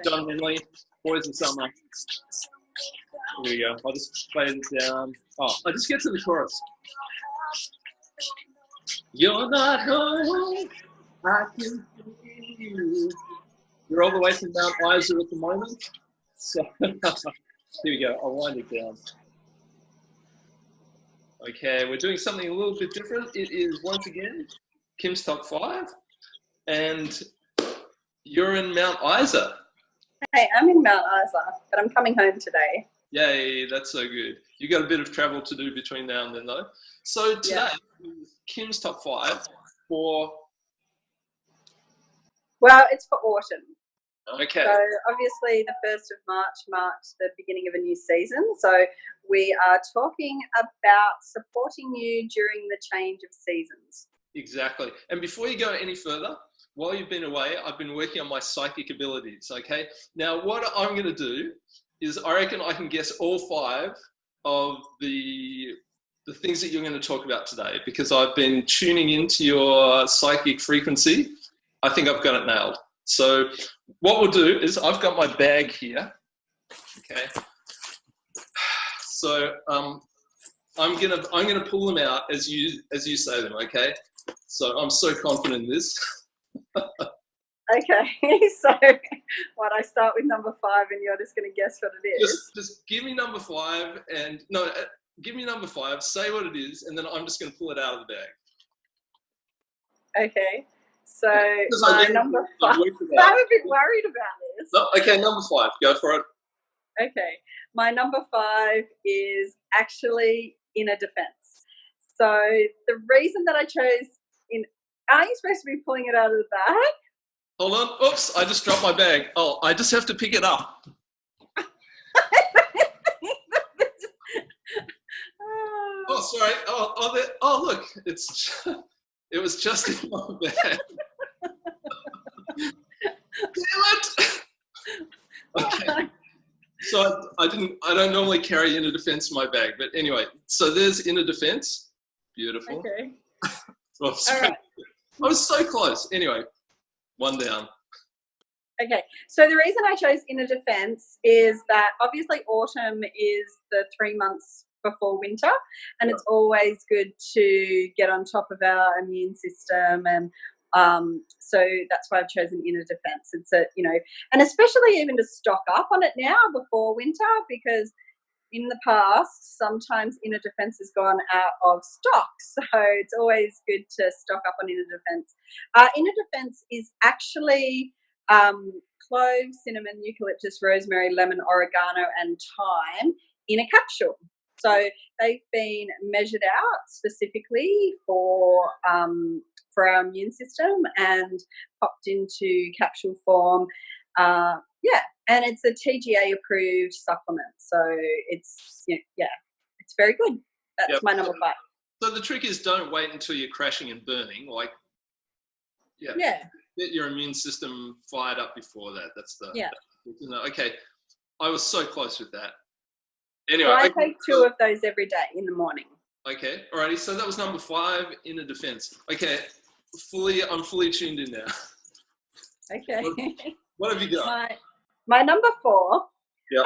John Henley, Boys of Summer. Here we go. I'll just play it down. Oh, I'll just get to the chorus. You're not home, I can see you. You're all the way from Mount Isa at the moment. So, here we go. I'll wind it down. Okay, we're doing something a little bit different. It is, once again, Kim's Top 5. And you're in Mount Isa. Hey, I'm in Mount Isa, but I'm coming home today. Yay, that's so good. You got a bit of travel to do between now and then, though. So today, is Kim's Top 5 for... Well, it's for autumn. Okay. So obviously the 1st of March marked the beginning of a new season. So we are talking about supporting you during the change of seasons. Exactly. And before you go any further, while you've been away, I've been working on my psychic abilities, okay? Now, what I'm going to do is I reckon I can guess all 5 of the things that you're going to talk about today, because I've been tuning into your psychic frequency. I think I've got it nailed. So what we'll do is I've got my bag here, okay? So I'm gonna pull them out as you say them, okay? So I'm so confident in this. Okay, so what, I start with number 5 and you're just going to guess what it is? Just give me number 5 and, no, give me number 5, say what it is, and then I'm just going to pull it out of the bag. Okay, so my number 5, I'm a bit worried about this. No, okay, number 5, go for it. Okay, my number 5 is actually inner defense. So the reason that I chose aren't you supposed to be pulling it out of the bag? Hold on. Oops, I just dropped my bag. Oh, I just have to pick it up. Oh, sorry. Oh, look. It was just in my bag. Damn it. Okay. So I don't normally carry inner defense in my bag, but anyway, so there's inner defense. Beautiful. Okay. Oh, all right. I was so close. Anyway, one down. Okay, so the reason I chose inner defense is that obviously autumn is the 3 months before winter, and it's always good to get on top of our immune system, and so that's why I've chosen inner defense. It's and especially even to stock up on it now before winter, because in the past, sometimes inner defense has gone out of stock. So it's always good to stock up on inner defense. Inner defense is actually cloves, cinnamon, eucalyptus, rosemary, lemon, oregano, and thyme in a capsule. So they've been measured out specifically for our immune system and popped into capsule form. And it's a TGA approved supplement, so it's it's very good. That's my number 5. So the trick is, don't wait until you're crashing and burning. Get your immune system fired up before that. That's okay. I was so close with that. Anyway, so I take 2 of those every day in the morning. Okay, alrighty. So that was number 5, inner defense. Okay, I'm fully tuned in now. Okay. What have you got? My number 4. Yep.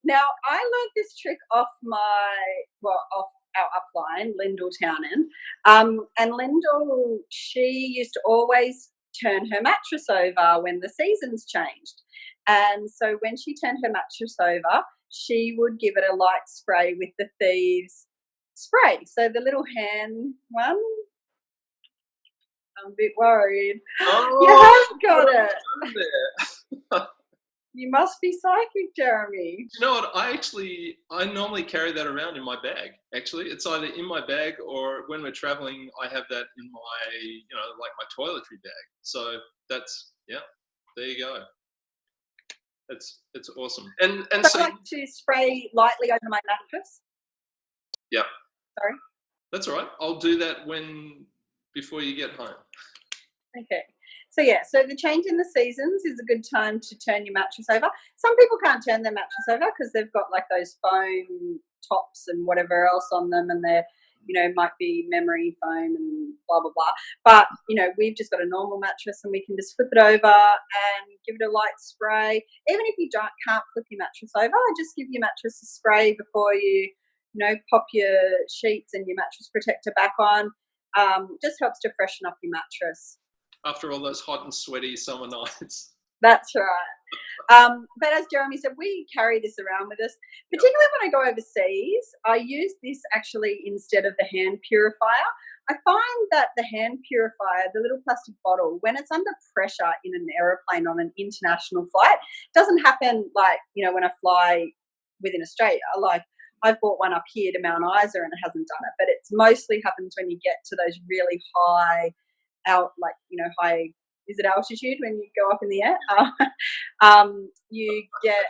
Now I learned this trick off off our upline, Lyndall Townend. And Lyndall, she used to always turn her mattress over when the seasons changed. And so when she turned her mattress over, she would give it a light spray with the Thieves spray. So the little hand one. I'm a bit worried. Oh, you have got it. You must be psychic, Jeremy. You know what? I normally carry that around in my bag. Actually, it's either in my bag or when we're traveling, I have that in my, like my toiletry bag. So that's there you go. It's awesome. And so I like to spray lightly over my mattress. Yeah. Sorry. That's all right. I'll do that before you get home. Okay. So the change in the seasons is a good time to turn your mattress over. Some people can't turn their mattress over because they've got like those foam tops and whatever else on them, and they're might be memory foam and blah, blah, blah. But, we've just got a normal mattress and we can just flip it over and give it a light spray. Even if you can't flip your mattress over, just give your mattress a spray before you, pop your sheets and your mattress protector back on. Just helps to freshen up your mattress. After all those hot and sweaty summer nights. That's right. But as Jeremy said, we carry this around with us, particularly when I go overseas. I use this actually instead of the hand purifier. I find that the hand purifier, the little plastic bottle, when it's under pressure in an aeroplane on an international flight, doesn't happen like, when I fly within Australia. Like, I've bought one up here to Mount Isa and it hasn't done it, but it's mostly happens when you get to those really high high, is it altitude when you go up in the air? You get,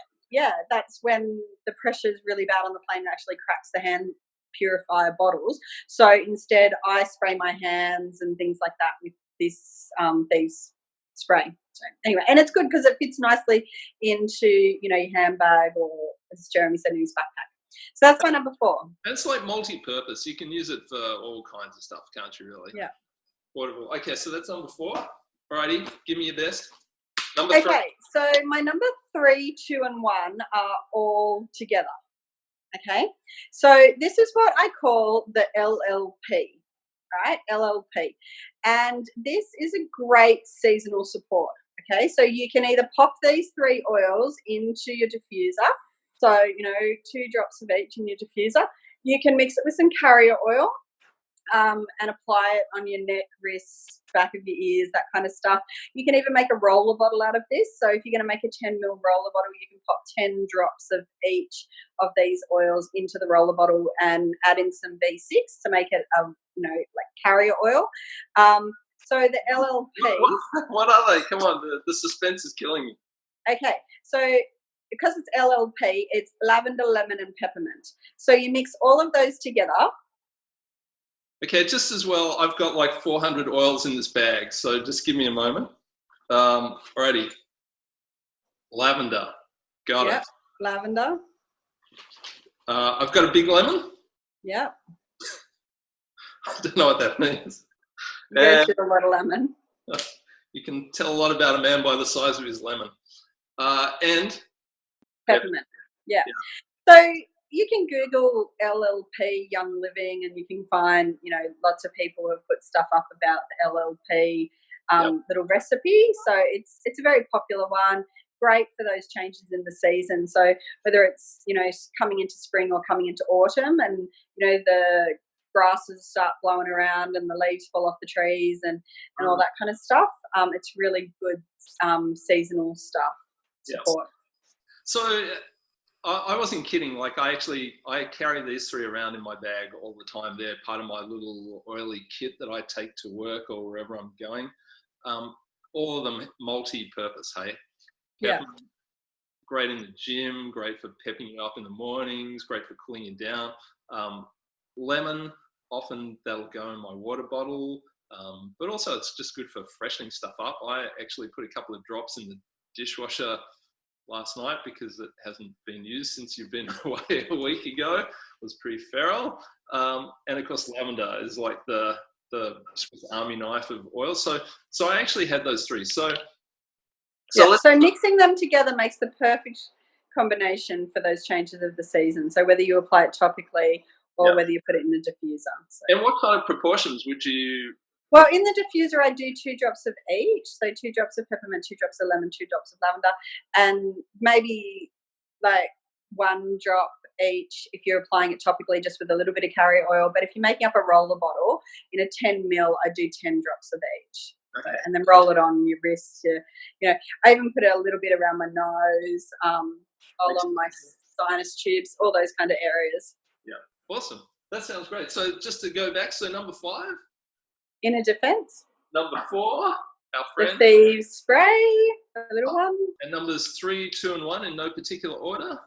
that's when the pressure is really bad on the plane and actually cracks the hand purifier bottles. So instead I spray my hands and things like that with this thieves spray. So anyway, and it's good because it fits nicely into, your handbag or, as Jeremy said, in his backpack. So that's my number 4. It's like multi-purpose. You can use it for all kinds of stuff, can't you, really? Yeah. Wonderful. Okay, so that's number 4. Alrighty, give me your best. Number 3. Okay, so my number 3, 2, and 1 are all together. Okay, so this is what I call the LLP, right? LLP. And this is a great seasonal support. Okay, so you can either pop these 3 oils into your diffuser. So, 2 drops of each in your diffuser. You can mix it with some carrier oil. And apply it on your neck, wrists, back of your ears, that kind of stuff. You can even make a roller bottle out of this. So if you're going to make a 10 ml roller bottle, you can pop 10 drops of each of these oils into the roller bottle and add in some B6 to make it, like carrier oil. So the LLP. What are they? Come on, the suspense is killing me. Okay, so because it's LLP, it's lavender, lemon, and peppermint. So you mix all of those together. Okay, just as well, I've got like 400 oils in this bag, so just give me a moment. Alrighty. Lavender. Got it. Lavender. I've got a big lemon. Yeah. I don't know what that means. Goes with a lot of lemon. You can tell a lot about a man by the size of his lemon. And peppermint. Yeah. So you can Google LLP Young Living and you can find, lots of people have put stuff up about the LLP little recipe. So it's a very popular one, great for those changes in the season. So whether it's, coming into spring or coming into autumn and, the grasses start blowing around and the leaves fall off the trees and all that kind of stuff, it's really good seasonal stuff support. Yes. So I wasn't kidding. Like I carry these 3 around in my bag all the time. They're part of my little oily kit that I take to work or wherever I'm going. All of them multi-purpose, hey? Yeah. Great in the gym, great for pepping you up in the mornings, great for cooling you down. Lemon, often that'll go in my water bottle, but also it's just good for freshening stuff up. I actually put a couple of drops in the dishwasher last night because it hasn't been used since you've been away a week ago. It was pretty feral. And of course, lavender is like the Swiss Army knife of oil. So I actually had those 3. So mixing them together makes the perfect combination for those changes of the season. So whether you apply it topically or whether you put it in a diffuser. So. And what kind of proportions would you? Well, in the diffuser, I do 2 drops of each. So 2 drops of peppermint, 2 drops of lemon, 2 drops of lavender, and maybe like 1 drop each if you're applying it topically just with a little bit of carrier oil. But if you're making up a roller bottle in a 10 ml, I do 10 drops of each. Okay. So, and then roll it on your wrists. I even put a little bit around my nose, along my sinus tubes, all those kind of areas. Yeah, awesome. That sounds great. So just to go back, so number 5? Inner defense. Number 4, our friend. The thieves spray, the little one. And numbers 3, 2, and 1 in no particular order.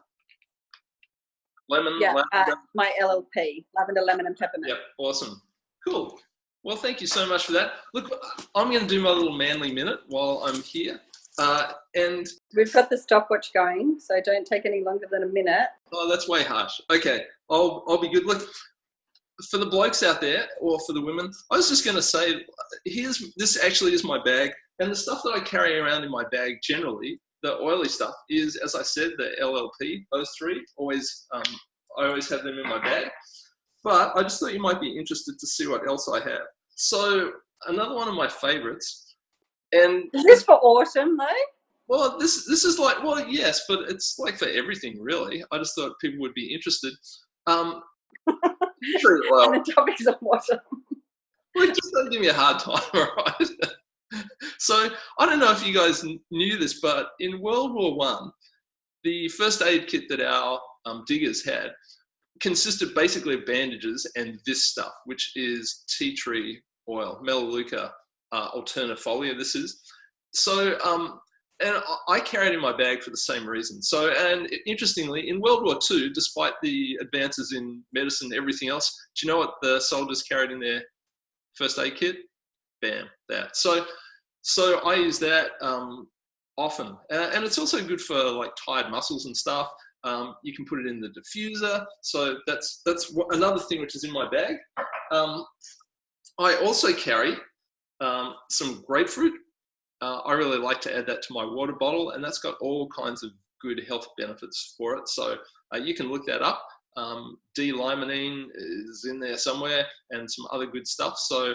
Lemon, lavender. My LLP, lavender, lemon, and peppermint. Yep, awesome. Cool. Well, thank you so much for that. Look, I'm going to do my little manly minute while I'm here. And we've got the stopwatch going, so don't take any longer than a minute. Oh, that's way harsh. Okay, I'll be good. Look, for the blokes out there, or for the women, I was just going to say, this actually is my bag, and the stuff that I carry around in my bag generally, the oily stuff, is, as I said, the LLP. Those three always, I always have them in my bag. But I just thought you might be interested to see what else I have. So another one of my favorites, and is this for autumn though? Well, this is like, well, yes, but it's like for everything really. I just thought people would be interested. Tree oil. And the topics of autumn. Well, just don't give me a hard time, all right? So I don't know if you guys knew this, but in World War One, the first aid kit that our diggers had consisted basically of bandages and this stuff, which is tea tree oil, Melaleuca alternifolia. This is so. And I carry it in my bag for the same reason. So, and interestingly, in World War II, despite the advances in medicine, everything else, do you know what the soldiers carried in their first aid kit? Bam, that. So I use that often, and it's also good for like tired muscles and stuff. You can put it in the diffuser. So that's another thing which is in my bag. I also carry some grapefruit. I really like to add that to my water bottle, and that's got all kinds of good health benefits for it. So you can look that up. D-limonene is in there somewhere, and some other good stuff. So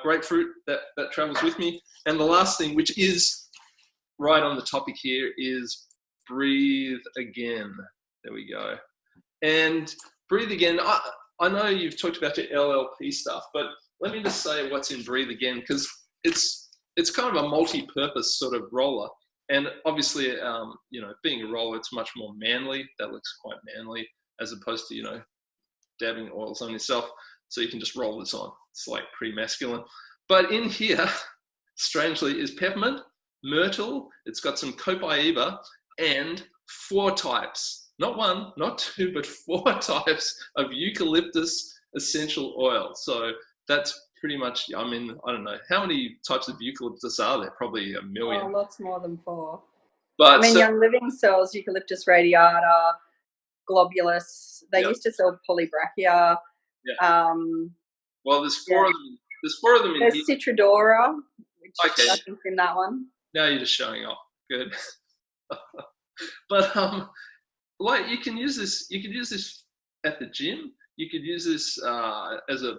grapefruit, that travels with me. And the last thing, which is right on the topic here, is breathe again. There we go. And breathe again. I know you've talked about your LLP stuff, but let me just say what's in breathe again, because it's kind of a multi-purpose sort of roller. And obviously, you know, being a roller, it's much more manly. That looks quite manly, as opposed to, you know, dabbing oils on yourself. So you can just roll this on. It's like pretty masculine. But in here, strangely, is peppermint, myrtle. It's got some copaiba and 4 types. Not 1, not 2, but 4 types of eucalyptus essential oil. So that's pretty much, I mean, I don't know. How many types of eucalyptus are there? Probably a million. Oh, lots more than 4. But I mean, Young Living sells Eucalyptus radiata, globulus. They used to sell polybrachia. Yeah. Well, there's 4 of them. There's 4 of them in There's here. Citradora, which Okay. I think's in that one. Now you're just showing off. Good. But like you can use this. You could use this at the gym. You could use this as a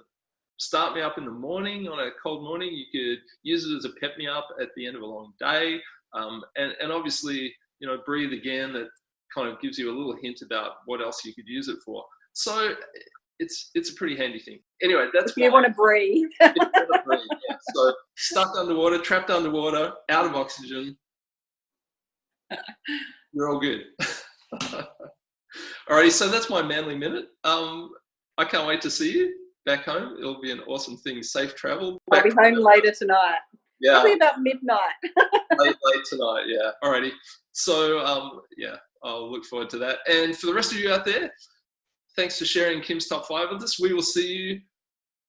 start me up in the morning on a cold morning. You could use it as a pep me up at the end of a long day. And obviously, you know, breathe again. That kind of gives you a little hint about what else you could use it for. So it's a pretty handy thing. Anyway, that's if you want to breathe. If you want to breathe, yeah. So stuck underwater, trapped underwater, out of oxygen. You're all good. Alrighty, so that's my manly minute. I can't wait to see you back home. It'll be an awesome thing. Safe travel. I'll be home later tonight. Yeah. Probably about midnight. late tonight, yeah. Alrighty. So yeah, I'll look forward to that. And for the rest of you out there, thanks for sharing Kim's Top 5 with us. We will see you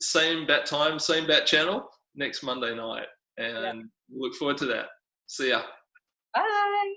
same bat time, same bat channel next Monday night. And we'll look forward to that. See ya. Bye.